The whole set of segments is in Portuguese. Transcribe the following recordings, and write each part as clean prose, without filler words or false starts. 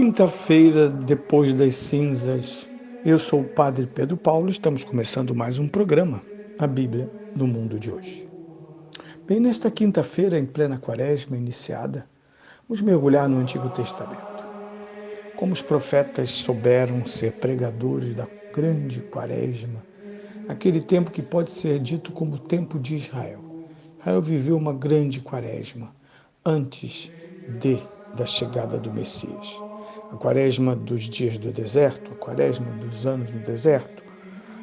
Quinta-feira, depois das cinzas, eu sou o Padre Pedro Paulo, estamos começando mais um programa, a Bíblia no Mundo de Hoje. Bem, nesta quinta-feira, em plena quaresma iniciada, vamos mergulhar no Antigo Testamento. Como os profetas souberam ser pregadores da grande quaresma, aquele tempo que pode ser dito como o tempo de Israel. Israel viveu uma grande quaresma antes da chegada do Messias. A quaresma dos dias do deserto, a quaresma dos anos no deserto,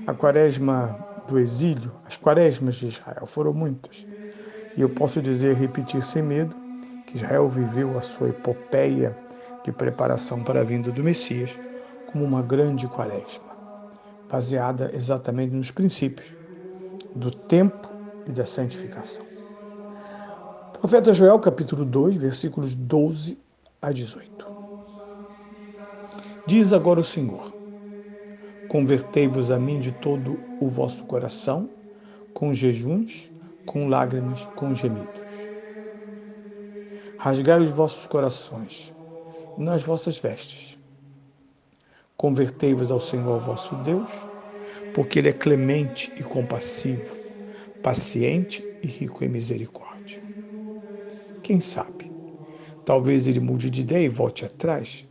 a quaresma do exílio, as quaresmas de Israel foram muitas. E eu posso dizer, repetir sem medo, que Israel viveu a sua epopeia de preparação para a vinda do Messias como uma grande quaresma, baseada exatamente nos princípios do tempo e da santificação. Profeta Joel, capítulo 2, versículos 12 a 18. Diz agora o Senhor: convertei-vos a mim de todo o vosso coração, com jejuns, com lágrimas, com gemidos. Rasgai os vossos corações, e nas vossas vestes. Convertei-vos ao Senhor vosso Deus, porque Ele é clemente e compassivo, paciente e rico em misericórdia. Quem sabe, talvez Ele mude de ideia e volte atrás,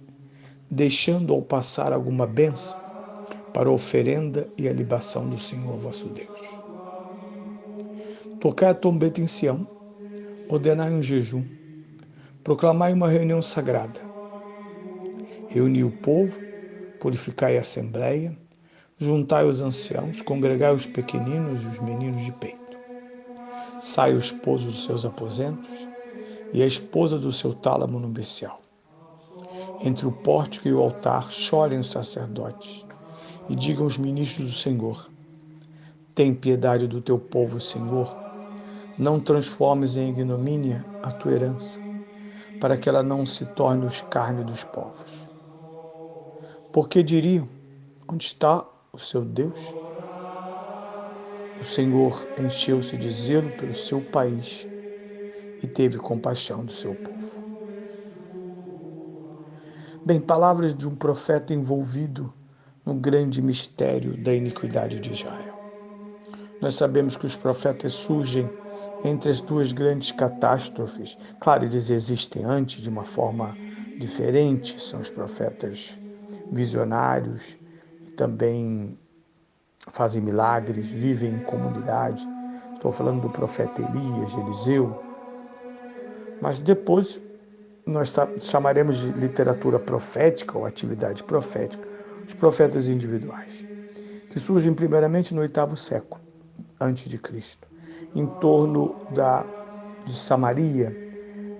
deixando ao passar alguma bênção para a oferenda e a libação do Senhor vosso Deus. Tocai a trombeta em Sião, ordenai um jejum, proclamai uma reunião sagrada. Reuni o povo, purificai a assembleia, juntai os anciãos, congregai os pequeninos e os meninos de peito. Sai o esposo dos seus aposentos e a esposa do seu tálamo nupcial. Entre o pórtico e o altar chorem os sacerdotes e digam os ministros do Senhor: tem piedade do teu povo, Senhor. Não transformes em ignomínia a tua herança, para que ela não se torne o escárnio dos povos. Porque diriam: onde está o seu Deus? O Senhor encheu-se de zelo pelo seu país e teve compaixão do seu povo. Bem, palavras de um profeta envolvido no grande mistério da iniquidade de Israel. Nós sabemos que os profetas surgem entre as duas grandes catástrofes. Claro, eles existem antes de uma forma diferente, são os profetas visionários e também fazem milagres, vivem em comunidade. Estou falando do profeta Elias, Eliseu. Mas depois nós chamaremos de literatura profética ou atividade profética os profetas individuais, que surgem primeiramente no 8º século antes de Cristo, em torno de Samaria,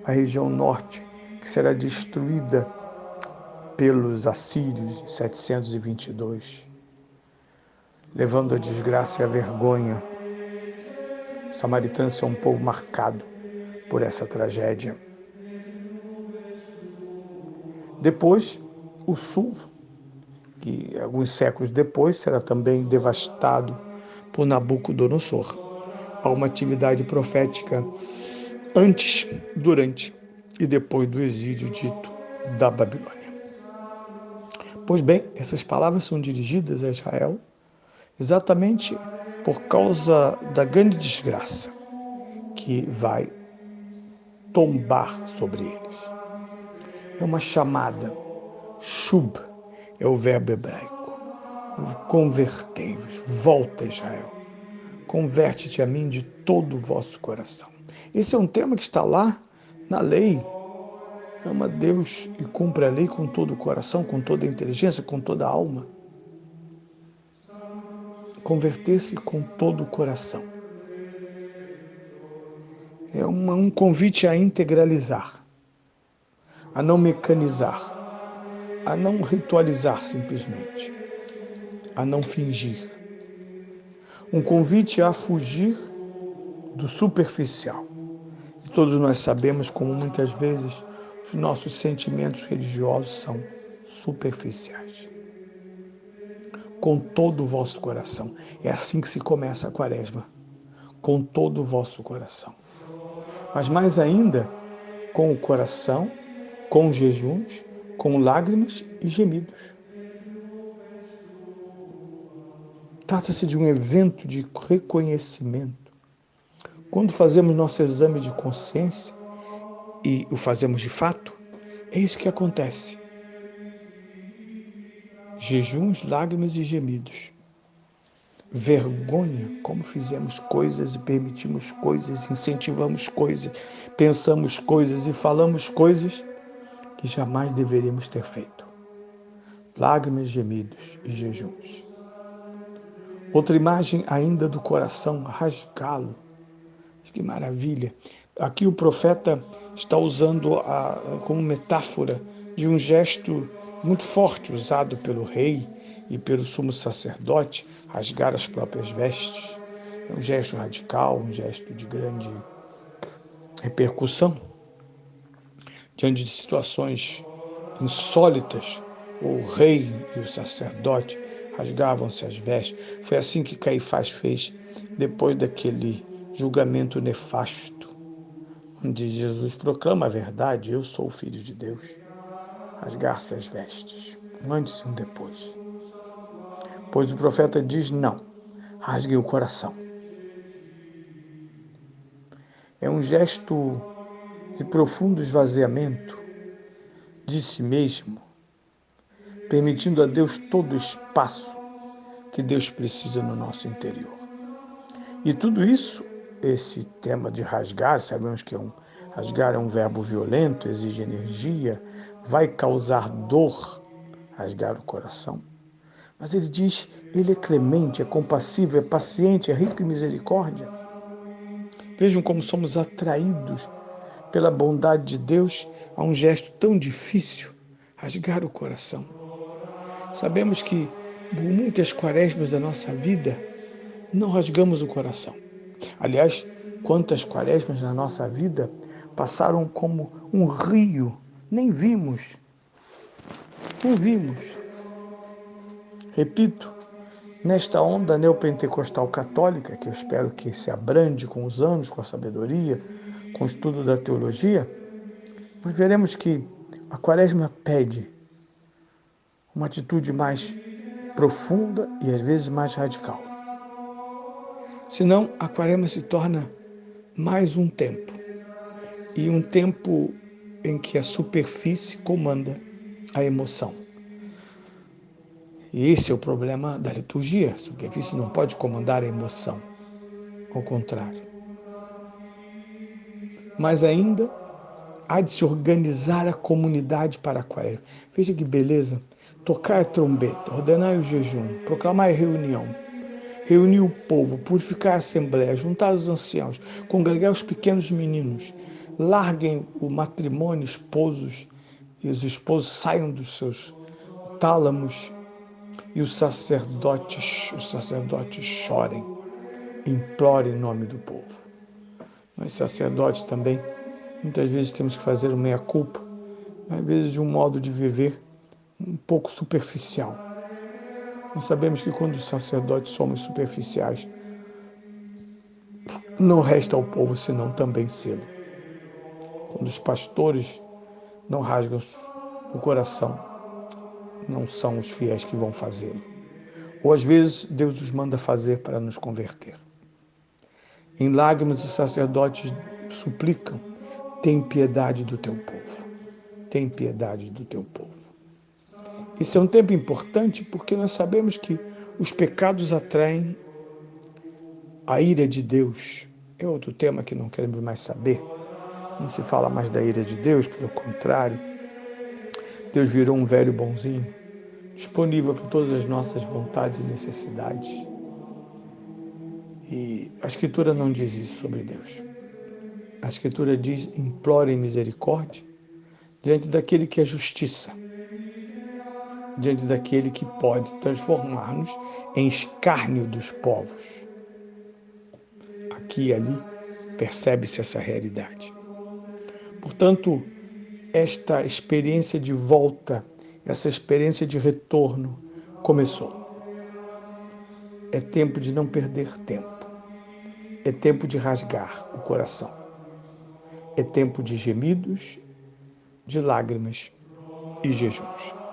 a região norte, que será destruída pelos assírios em 722, levando a desgraça e a vergonha. Os samaritanos são um povo marcado por essa tragédia. Depois, o sul, que alguns séculos depois será também devastado por Nabucodonosor. Há uma atividade profética antes, durante e depois do exílio dito da Babilônia. Pois bem, essas palavras são dirigidas a Israel exatamente por causa da grande desgraça que vai tombar sobre eles. É uma chamada. Shub é o verbo hebraico. Convertei-vos, volta Israel. Converte-te a mim de todo o vosso coração. Esse é um tema que está lá na lei. Ama Deus e cumpre a lei com todo o coração, com toda a inteligência, com toda a alma. Converter-se com todo o coração. É um convite a integralizar, a não mecanizar, a não ritualizar simplesmente, a não fingir. Um convite a fugir do superficial. E todos nós sabemos como muitas vezes os nossos sentimentos religiosos são superficiais. Com todo o vosso coração. É assim que se começa a quaresma. Com todo o vosso coração. Mas mais ainda, com o coração, com jejuns, com lágrimas e gemidos. Trata-se de um evento de reconhecimento. Quando fazemos nosso exame de consciência, e o fazemos de fato, é isso que acontece. Jejuns, lágrimas e gemidos. Vergonha, como fizemos coisas e permitimos coisas, incentivamos coisas, pensamos coisas e falamos coisas que jamais deveríamos ter feito. Lágrimas, gemidos e jejuns. Outra imagem ainda do coração, rasgá-lo. Que maravilha! Aqui o profeta está usando como metáfora de um gesto muito forte usado pelo rei e pelo sumo sacerdote, rasgar as próprias vestes. É um gesto radical, um gesto de grande repercussão diante de situações insólitas. O rei e o sacerdote rasgavam-se as vestes. Foi assim que Caifás fez depois daquele julgamento nefasto, onde Jesus proclama a verdade: eu sou o Filho de Deus. Rasgar-se as vestes, um antes e um depois. Pois o profeta diz: não, rasguem o coração. É um gesto de profundo esvaziamento de si mesmo, permitindo a Deus todo o espaço que Deus precisa no nosso interior. E tudo isso, esse tema de rasgar, sabemos que rasgar é um verbo violento, exige energia, vai causar dor, rasgar o coração. Mas ele diz, ele é clemente, é compassivo, é paciente, é rico em misericórdia. Vejam como somos atraídos pela bondade de Deus a um gesto tão difícil, rasgar o coração. Sabemos que por muitas quaresmas da nossa vida não rasgamos o coração. Aliás, quantas quaresmas na nossa vida passaram como um rio, nem vimos. Repito, nesta onda neopentecostal católica, que eu espero que se abrande com os anos, com a sabedoria, com o estudo da teologia, nós veremos que a quaresma pede uma atitude mais profunda e às vezes mais radical. Senão, a quaresma se torna mais um tempo, e um tempo em que a superfície comanda a emoção. E esse é o problema da liturgia. A superfície não pode comandar a emoção, ao contrário. Mas ainda há de se organizar a comunidade para a quaresma. Veja que beleza! Tocar a trombeta, ordenar o jejum, proclamar a reunião, reunir o povo, purificar a assembleia, juntar os anciãos, congregar os pequenos meninos, larguem o matrimônio, esposos, e os esposos saiam dos seus tálamos, e os sacerdotes chorem, implorem em nome do povo. Nós sacerdotes também, muitas vezes temos que fazer o meia-culpa, às vezes de um modo de viver um pouco superficial. Nós sabemos que quando os sacerdotes somos superficiais, não resta ao povo senão também sê-lo. Quando os pastores não rasgam o coração, não são os fiéis que vão fazê-lo. Ou às vezes Deus os manda fazer para nos converter. Em lágrimas os sacerdotes suplicam: tem piedade do teu povo. Tem piedade do teu povo. Esse é um tempo importante porque nós sabemos que os pecados atraem a ira de Deus. É outro tema que não queremos mais saber. Não se fala mais da ira de Deus, pelo contrário. Deus virou um velho bonzinho, disponível para todas as nossas vontades e necessidades. E a Escritura não diz isso sobre Deus. A Escritura diz: implorem misericórdia diante daquele que é justiça, diante daquele que pode transformar-nos em escárnio dos povos. Aqui e ali percebe-se essa realidade. Portanto, esta experiência de volta, essa experiência de retorno começou. É tempo de não perder tempo. É tempo de rasgar o coração. É tempo de gemidos, de lágrimas e jejuns.